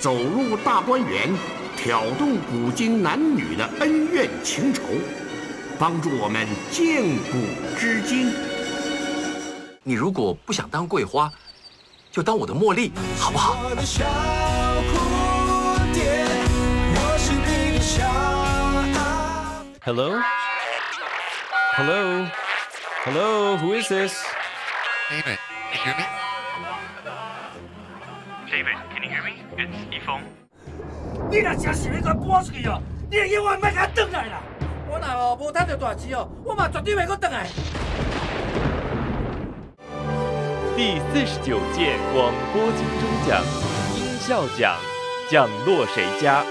走入大观园，挑动古今男女的恩怨情仇，帮助我们鉴古知今。你如果不想当桂花，就当我的茉莉，好不好？ Hello? Hello? Hello? Who is this? David, can you hear me? David, can you hear me? It's 一峰。你若真是要甲搬出去哦，你永远别甲转来啦！我若无赚到大钱哦，我嘛绝对袂阁转来。第49届广播金钟奖音效奖降落谁家？